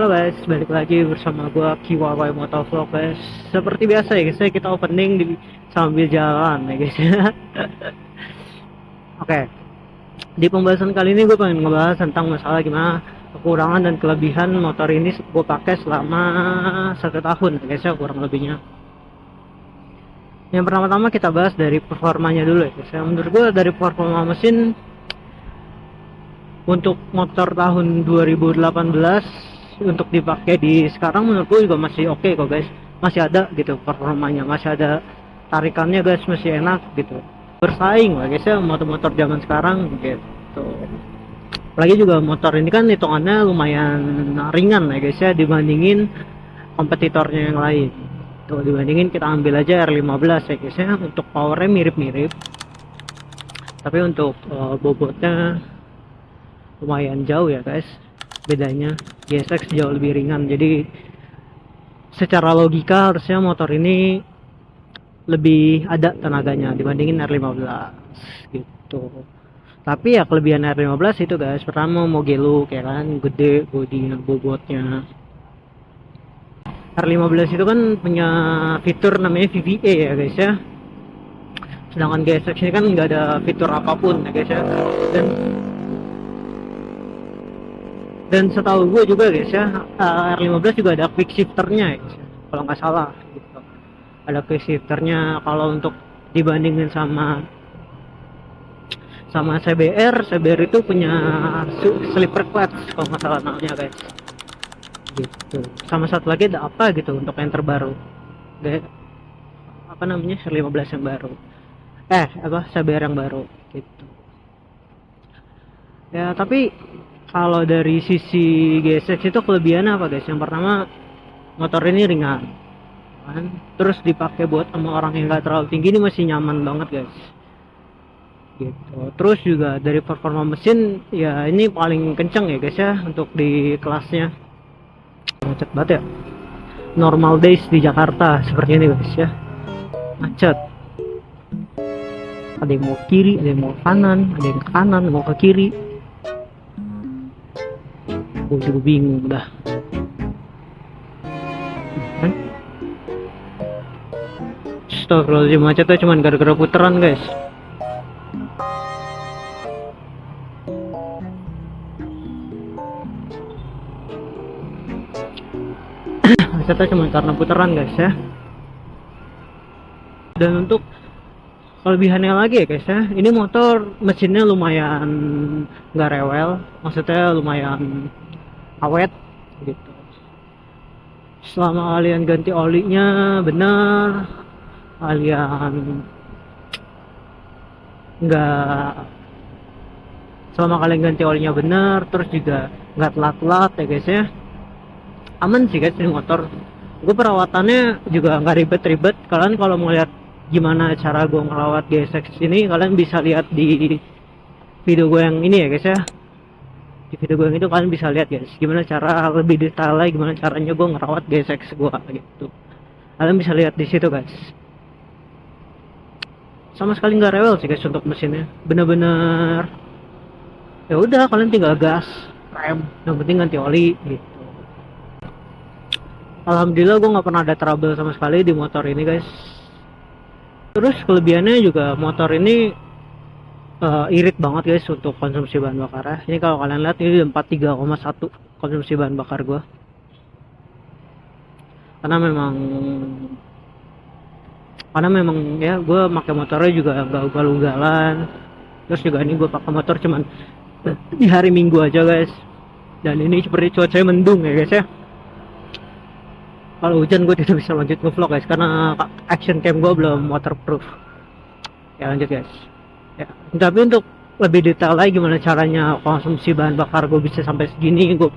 Halo guys, balik lagi bersama gua Kiwawai Motovlog guys. Seperti biasa ya guys, kita opening sambil jalan ya guys. Oke, di pembahasan kali ini gue pengen ngebahas tentang masalah gimana kekurangan dan kelebihan motor ini gue pakai selama 1 tahun ya guys ya, kurang lebihnya. Yang pertama-tama kita bahas dari performanya dulu ya guys. Menurut gue dari performa mesin untuk motor tahun 2018 untuk dipakai di sekarang menurut gue juga masih oke kok guys, masih ada gitu performanya, masih ada tarikannya guys, masih enak gitu, bersaing lah guys ya motor-motor zaman sekarang gitu. Apalagi juga motor ini kan hitungannya lumayan ringan ya guys ya dibandingin kompetitornya yang lain tuh. Dibandingin kita ambil aja R15 ya guys ya, untuk powernya mirip-mirip tapi untuk bobotnya lumayan jauh ya guys bedanya. GSX jauh lebih ringan, jadi secara logika harusnya motor ini lebih ada tenaganya dibandingin R15 gitu. Tapi ya kelebihan R15 itu guys, pertama moge look ya kan, gede bodinya, bobotnya. R15 itu kan punya fitur namanya VVA ya guys ya, sedangkan GSX ini kan nggak ada fitur apapun ya guys ya. Dan setahu gue juga guys ya, R15 juga ada quick shifternya ya guys ya, kalau nggak salah gitu. Ada quick shifternya. Kalau untuk dibandingin sama CBR itu punya slipper clutch kalau nggak salah namanya guys gitu. Sama satu lagi ada apa gitu untuk yang terbaru, apa namanya, R15 yang baru, CBR yang baru gitu ya. Tapi kalau dari sisi GSX itu kelebihannya apa guys? Yang pertama, motor ini ringan kan? Terus dipakai buat sama orang yang nggak terlalu tinggi ini masih nyaman banget guys gitu. Terus juga dari performa mesin ya ini paling kenceng ya guys ya untuk di kelasnya. Macet banget ya, normal days di Jakarta seperti ini guys ya, macet. Ada yang mau kiri, ada yang mau kanan, ada yang ke kanan, mau ke kiri. Gue juga bingung dah. Astagfirullahaladzim, macetnya cuman gara-gara puteran guys. Macetnya cuma karena puteran guys ya. Dan untuk kelebihannya lagi ya guys ya, ini motor mesinnya lumayan nggak rewel, maksudnya lumayan awet gitu. Selama kalian ganti olinya benar, kalian selama kalian ganti olinya benar, terus juga nggak telat-telat ya guys ya, aman sih guys ini motor. Gue perawatannya juga nggak ribet-ribet. Kalian kalau mau lihat gimana cara gue ngerawat GSX ini, kalian bisa lihat di video gue yang ini ya guys ya. Di video gue yang itu kalian bisa lihat guys gimana cara lebih detailnya, gimana caranya gue ngerawat GSX gue gitu. Kalian bisa lihat di situ guys. Sama sekali nggak rewel sih guys untuk mesinnya, bener-bener ya udah kalian tinggal gas rem, yang penting ganti oli gitu. Alhamdulillah gue nggak pernah ada trouble sama sekali di motor ini guys. Terus kelebihannya juga motor ini irit banget guys untuk konsumsi bahan bakar. Ini kalau kalian lihat ini 43,1 konsumsi bahan bakar gua. Karena memang ya gue pakai motornya juga gak ugal-ugalan. Terus juga ini gue pakai motor cuman di hari Minggu aja guys. Dan ini seperti cuacanya mendung ya guys ya. Kalau hujan gue tidak bisa lanjut ngevlog guys karena action cam gue belum waterproof. Ya lanjut guys. Ya, tapi untuk lebih detail lagi gimana caranya konsumsi bahan bakar gue bisa sampai segini, gue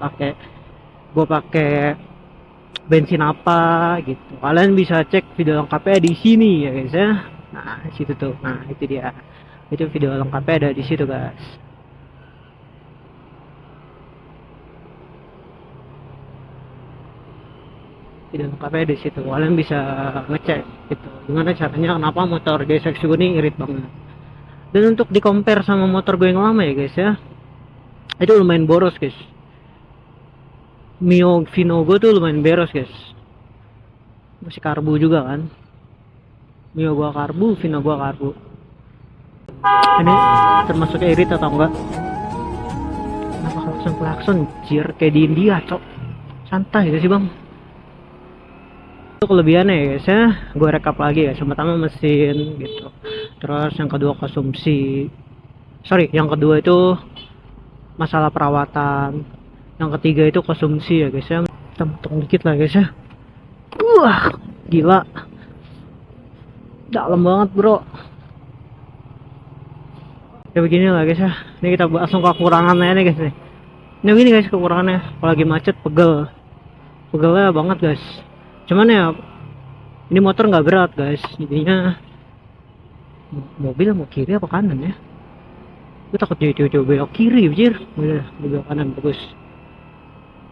pakai bensin apa gitu, kalian bisa cek video lengkapnya di sini ya guys ya. Nah situ tuh, nah itu dia, itu video lengkapnya ada di situ guys. Video lengkapnya di situ, kalian bisa ngecek gitu gimana caranya kenapa motor GSX gue ini irit banget. Dan untuk di compare sama motor gue yang lama ya guys ya, itu lumayan boros guys. Mio Vinogo tuh lumayan beres guys, masih karbu juga kan. Mio gua karbu, Vino gua karbu. Ini termasuk irit atau enggak? Kenapa klakson jir kayak di India cok, santai gak sih bang. Itu kelebihannya ya guys ya, gue rekap lagi ya. Yang pertama mesin gitu, terus yang kedua konsumsi, yang kedua itu masalah perawatan, yang ketiga itu konsumsi ya guys ya. Kita potong dikit lah guys ya. Wah gila, dalam banget bro. Ya begini lah guys ya, ini kita langsung ke kekurangannya nih guys nih. Ini begini guys kekurangannya, kalau lagi macet pegelnya banget guys. Cuman ya ini motor nggak berat guys, jadinya mobil mau kiri apa kanan ya, gue takut coba belok kiri anjir. Udah belok kanan bagus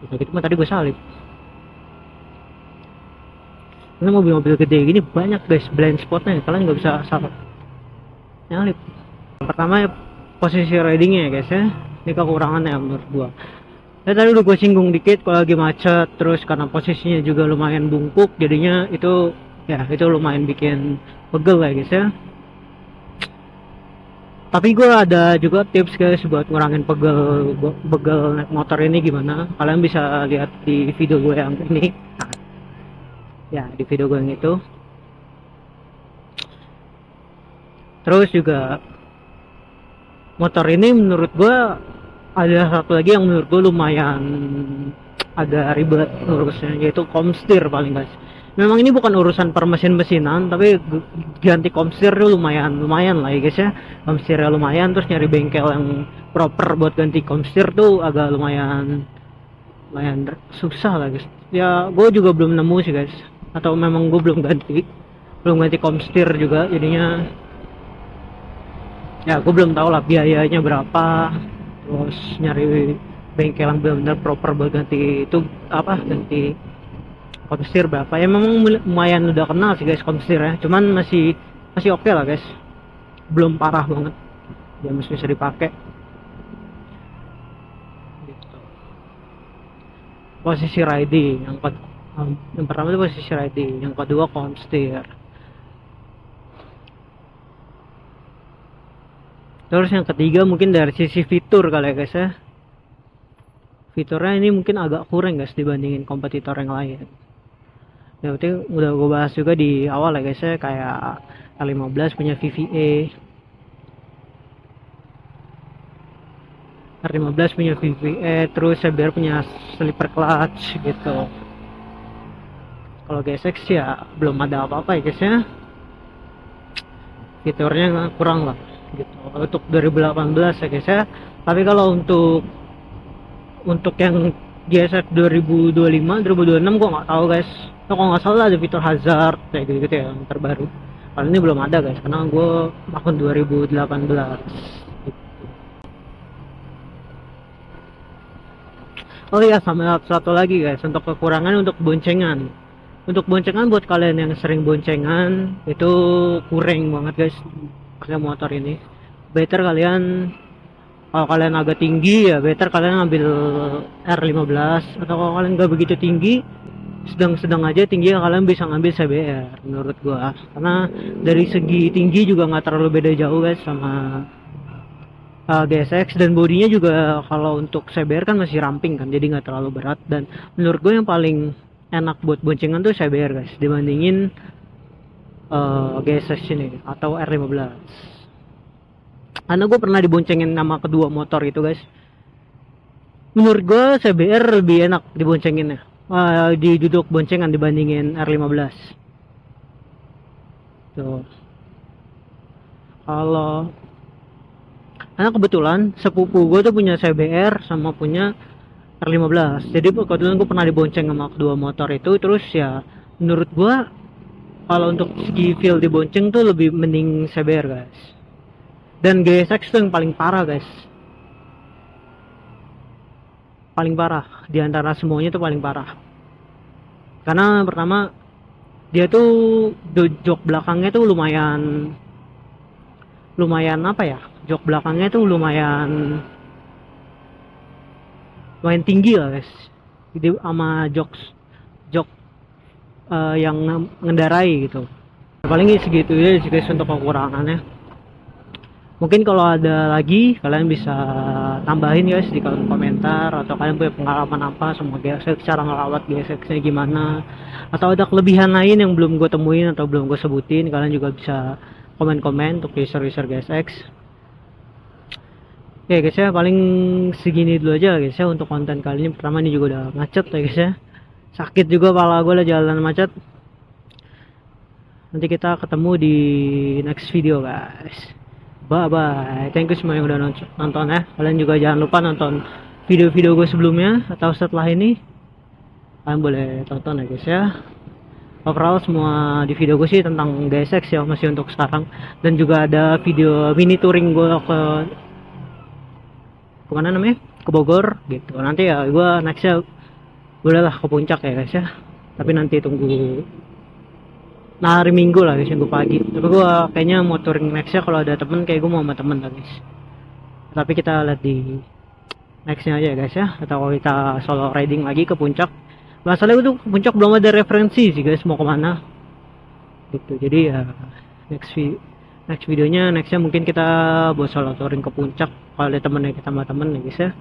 gitu mah, tadi gue salip. Ini mobil-mobil gede gini banyak guys blind spotnya, kalian nggak bisa salah nyalip. Yang pertama ya posisi ridingnya ya guys ya, ini kekurangannya menurut gua. Ya tadi udah gue singgung dikit, kalau lagi macet terus karena posisinya juga lumayan bungkuk, jadinya itu ya itu lumayan bikin pegel ya guys ya. Tapi gue ada juga tips guys buat ngurangin pegel naik motor ini gimana. Kalian bisa lihat di video gue yang ini. Ya di video gue yang itu. Terus juga motor ini menurut gue ada satu lagi yang menurut gue lumayan agak ribet urusnya, yaitu komstir paling guys. Memang ini bukan urusan per mesin-mesinan, tapi ganti komstir tuh lumayan lah ya guys ya. Komstirnya lumayan, terus nyari bengkel yang proper buat ganti komstir tuh agak lumayan susah lah guys. Ya gue juga belum nemu sih guys, atau memang gue belum ganti komstir juga, jadinya ya gue belum tahu lah biayanya berapa, terus nyari bengkel yang benar-benar proper buat ganti itu ganti komstir berapa. Ya memang lumayan udah kenal sih guys komstir ya, cuman masih oke lah guys, belum parah banget, dia masih bisa dipakai gitu. Posisi riding yang pertama itu posisi riding, yang kedua komstir. Terus yang ketiga mungkin dari sisi fitur kali ya guys ya. Fiturnya ini mungkin agak kurang guys dibandingin kompetitor yang lain. Ya berarti udah gue bahas juga di awal ya guys ya, kayak R15 punya VVA, R15 punya VVA, terus CBR punya slipper clutch gitu. Kalau GSX ya belum ada apa-apa ya guys ya, fiturnya kurang lah gitu untuk 2018 ya guys ya. Tapi kalau untuk yang GSX 2025 2026 gua nggak tahu guys. Nah, kalau nggak salah ada fitur hazard kayak gitu ya yang terbaru. Kalau ini belum ada guys, karena gue tahun 2018 gitu. Oh iya, sama satu lagi guys, untuk kekurangan untuk boncengan. Untuk boncengan buat kalian yang sering boncengan itu kurang banget guys pakai motor ini. Better kalian, kalau kalian agak tinggi ya better kalian ambil R15, atau kalau kalian gak begitu tinggi, sedang aja tinggi, ya kalian bisa ngambil CBR menurut gua, karena dari segi tinggi juga nggak terlalu beda jauh guys sama GSX, dan bodinya juga kalau untuk CBR kan masih ramping kan, jadi nggak terlalu berat. Dan menurut gue yang paling enak buat boncengan tuh CBR guys dibandingin GSX ini atau R15. Karena gue pernah diboncengin sama kedua motor itu guys, menurut gue CBR lebih enak diboncenginnya, di duduk boncengan dibandingin R15 tuh. Karena kebetulan sepupu gue tuh punya CBR sama punya R15, jadi kebetulan gue pernah dibonceng sama kedua motor itu. Terus ya menurut gue kalau untuk segi feel dibonceng tuh lebih mending CBR guys. Dan GSX tuh yang paling parah guys, paling parah di antara semuanya tuh paling parah. Karena pertama dia tuh jok belakangnya tuh lumayan apa ya, jok belakangnya tuh lumayan tinggi lah guys. sama jok yang ngendarai gitu. Paling segitu ya sih guys untuk kekurangannya. Mungkin kalau ada lagi kalian bisa tambahin guys di kolom komentar, atau kalian punya pengalaman apa sama GSX, cara ngelawat GSX-nya gimana, atau ada kelebihan lain yang belum gue temuin atau belum gue sebutin, kalian juga bisa komen-komen untuk user-user GSX. Oke guys ya, paling segini dulu aja guys ya untuk konten kali ini. Pertama ini juga udah macet ya guys ya, sakit juga pala gue lah jalan macet. Nanti kita ketemu di next video guys. Bye bye. Thank you semua yang udah nonton ya. Kalian juga jangan lupa nonton video-video gue sebelumnya atau setelah ini. Kalian boleh tonton ya guys ya. Overall semua di video gue sih tentang GSX ya, masih untuk sekarang. Dan juga ada video mini touring gue ke mana namanya, ke Bogor gitu. Nanti ya gue nextnya udahlah ke puncak ya guys ya. Tapi nanti tunggu hari Minggu lah guys, Minggu pagi. Tapi gue kayaknya mau touring nextnya kalau ada temen, kayak gue mau sama temen lah guys. Tapi kita lihat di nextnya aja guys ya. Atau kalau kita solo riding lagi ke puncak. Masalahnya itu ke puncak belum ada referensi sih guys mau kemana gitu. Jadi ya next videonya nextnya mungkin kita buat solo touring ke puncak kalau ada temennya, kita sama temen ya guys ya.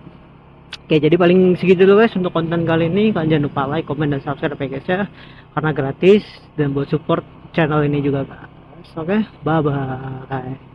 Oke, jadi paling segitu dulu guys untuk konten kali ini. Kalian jangan lupa like, comment, dan subscribe ya guys ya, karena gratis dan buat support channel ini juga guys. Oke, bye bye.